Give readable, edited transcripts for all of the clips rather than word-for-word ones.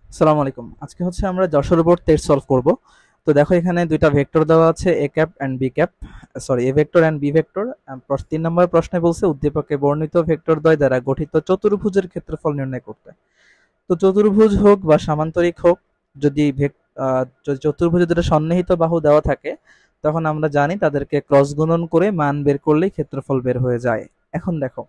আসসালামু আলাইকুম। আজকে হচ্ছে আমরা যশোর বোর্ড টেস্ট সলভ করব। তো দেখো এখানে দুইটা ভেক্টর দেওয়া আছে, A cap and B cap, sorry A vector and B vector. 3 নম্বর প্রশ্নে বলছে উদ্দীপকে বর্ণিত ভেক্টর দ্বয় দ্বারা গঠিত চতুর্ভুজের ক্ষেত্রফল নির্ণয় করতে। তো চতুর্ভুজ হোক বা সামান্তরিক হোক, যদি যদি চতুর্ভুজের দুটো সন্নিহিত বাহু দেওয়া থাকে, তখন আমরা জানি তাদেরকে ক্রস গুণন করে মান বের করলেই ক্ষেত্রফল বের হয়ে যায়। এখন দেখো,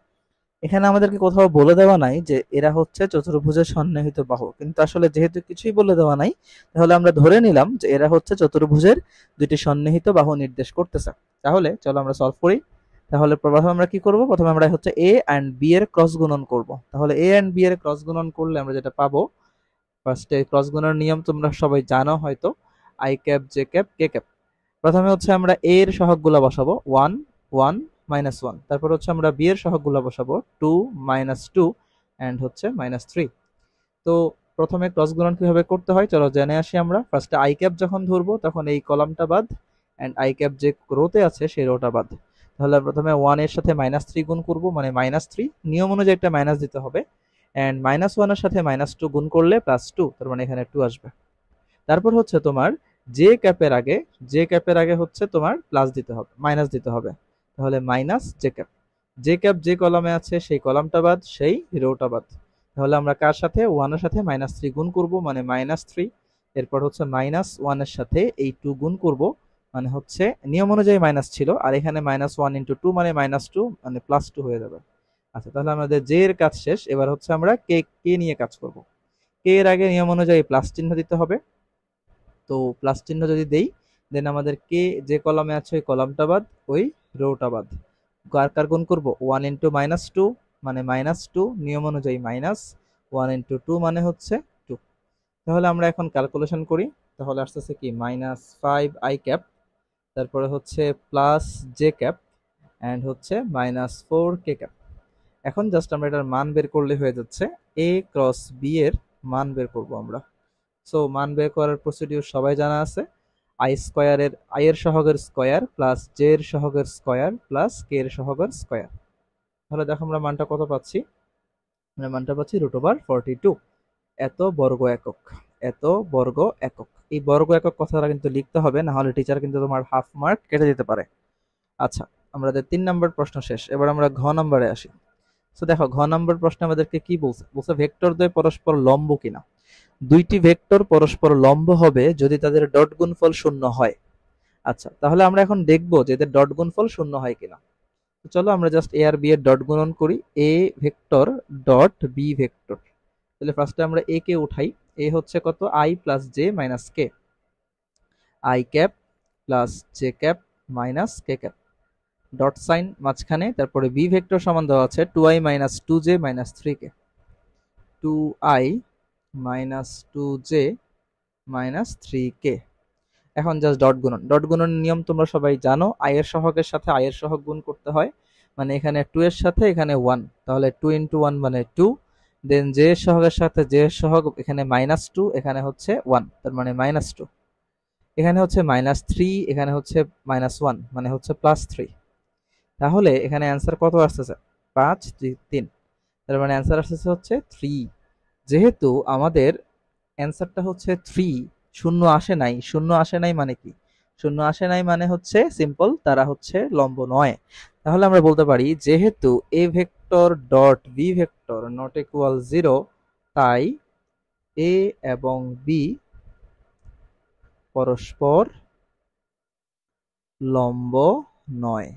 এখানে আমাদেরকে কোথাও বলে দেওয়া নাই যে এরা হচ্ছে চতুর্ভুজের সন্নিহিত বাহু, কিন্তু আসলে যেহেতু কিছুই বলে দেওয়া নাই, তাহলে আমরা ধরে নিলাম যে এরা হচ্ছে চতুর্ভুজের দুটি সন্নিহিত বাহু নির্দেশ করতেছে। তাহলে চলো আমরা সলভ করি। তাহলে প্রথমে আমরা কি করব, প্রথমে আমরা হচ্ছে এ অ্যান্ড বি এর ক্রস গুণন করব। তাহলে এ অ্যান্ড বি এর ক্রস গুণন করলে আমরা যেটা পাবো, ফার্স্টে ক্রস গুণনের নিয়ম তোমরা সবাই জানো হয়তো, I cap J cap K cap. প্রথমে হচ্ছে আমরা এ এর সহগগুলো বসাবো, 1 1 -1। তারপর হচ্ছে আমরা বি এর সহগগুলো বসাবো, 2 -2 এন্ড হচ্ছে -3। তো প্রথমে ক্রস গুণন কিভাবে করতে হয় চলো জেনে আসি আমরা। ফার্স্টে আই ক্যাপ যখন ধরবো তখন এই কলামটা বাদ, এন্ড আই ক্যাপ যে রোতে আছে সেই রোটা বাদ। তাহলে প্রথমে 1 এর সাথে -3 গুণ করব, মানে -3, নিয়ম অনুযায়ী একটা মাইনাস দিতে হবে। এন্ড -1 এর সাথে -2 গুণ করলে +2, তার মানে এখানে 2 আসবে। তারপর হচ্ছে তোমার জে ক্যাপের আগে হচ্ছে তোমার প্লাস দিতে হবে, মাইনাস দিতে হবে। তাহলে minus J cap, J cap যে কলামে আছে সেই কলামটা বাদ, সেই রোটা বাদ। তাহলে আমরা কার সাথে, 1 এর সাথে -3 গুণ করব, মানে -3। এরপর হচ্ছে -1 এর সাথে এই 2 গুণ করব, মানে হচ্ছে নিয়ম অনুযায়ী মাইনাস ছিল, আর এখানে -1 × 2 মানে -2, মানে +2 হয়ে যাবে। আচ্ছা, তাহলে আমাদের জে এর কাজ শেষ। এবার হচ্ছে আমরা কে নিয়ে কাজ করব। কে এর আগে নিয়ম অনুযায়ী প্লাস চিহ্ন দিতে হবে। তো প্লাস চিহ্ন যদি দেই, দেন আমাদের কে যে কলামে আছে ওই কলামটা বাদ, ওই রোটা বাদ। কার কার গুণ করবো, 1 × -2 মানে -2, নিয়ম অনুযায়ী মাইনাস, 1 × 2 মানে হচ্ছে 2। তাহলে আমরা এখন ক্যালকুলেশন করি। তাহলে আসতেছে কি, -5 আই ক্যাপ, তারপরে হচ্ছে প্লাস জে ক্যাপ, অ্যান্ড হচ্ছে -4 কে ক্যাপ। এখন জাস্ট আমরা এটার মান বের করলে হয়ে যাচ্ছে। এ ক্রস বি এর মান বের করব আমরা। সো মান বের করার প্রসিডিউর সবাই জানা আছে। আই এর সহগের স্কয়ার প্লাস জে এর সহগের স্কয়ার প্লাস কে এর সহগের স্কয়ার। তাহলে দেখো আমরা মানটা কত পাচ্ছি, আমরা মানটা পাচ্ছি √42। এত বর্গ একক, এত বর্গ একক। এই বর্গ একক কথাটা কিন্তু লিখতে হবে, না হলে টিচার কিন্তু তোমার হাফ মার্ক কেটে দিতে পারে। আচ্ছা, আমাদের 3 নম্বর প্রশ্ন শেষ। এবার আমরা ঘ নম্বরে আসি। তো দেখো, ঘ নম্বর প্রশ্নে আমাদেরকে কি বলছে, বলছে ভেক্টর দ্বয় পরস্পর লম্ব কিনা। দুইটি ভেক্টর পরস্পর লম্ব হবে যদি তাদের ডট গুণফল 0 হয়। আচ্ছা, তাহলে আমরা এখন দেখব যে এদের ডট গুণফল 0 হয় কিনা। তো চলো আমরা জাস্ট এ আর বি এর ডট গুণন করি, A vector dot B vector. তাহলে ফার্স্টে আমরা এ কে উঠাই। এ হচ্ছে কত, I plus J minus K, I cap plus J cap minus K cap, dot sign মাঝখানে। তারপরে বি ভেক্টর সমান দেওয়া আছে 2i - 2j - 3k, 2i - 2j - 3k। এখন জাস্ট ডট গুণন, ডট গুণনের নিয়ম তোমরা সবাই জানো, আই এর সহগের সাথে আই এর সহগ গুণ করতে হয়। মানে এখানে 2 এর সাথে এখানে 1, তাহলে 2 × 1 মানে 2। দেন জে এর সহগের সাথে জে এর সহগ, এখানে -2, এখানে হচ্ছে 1, তার মানে -2। এখানে হচ্ছে -3, এখানে হচ্ছে -1, মানে হচ্ছে +3। তাহলে এখানে অ্যান্সার কত আসতেছে, 5 3, তার মানে অ্যান্সার আসতেছে হচ্ছে 3। যেহেতু আমাদের অ্যান্সারটা হচ্ছে 3, শূন্য আসে নাই, শূন্য আসে নাই মানে কি, শূন্য আসে নাই মানে হচ্ছে সিম্পল, তারা হচ্ছে লম্ব নয়। তাহলে আমরা বলতে পারি যেহেতু A vector dot B vector not equal 0, তাই এ এবং বি পরস্পর লম্ব নয়।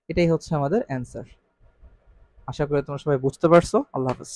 এটাই হচ্ছে আমাদের অ্যান্সার। আশা করি তোমরা সবাই বুঝতে পারছো। আল্লাহ হাফেজ।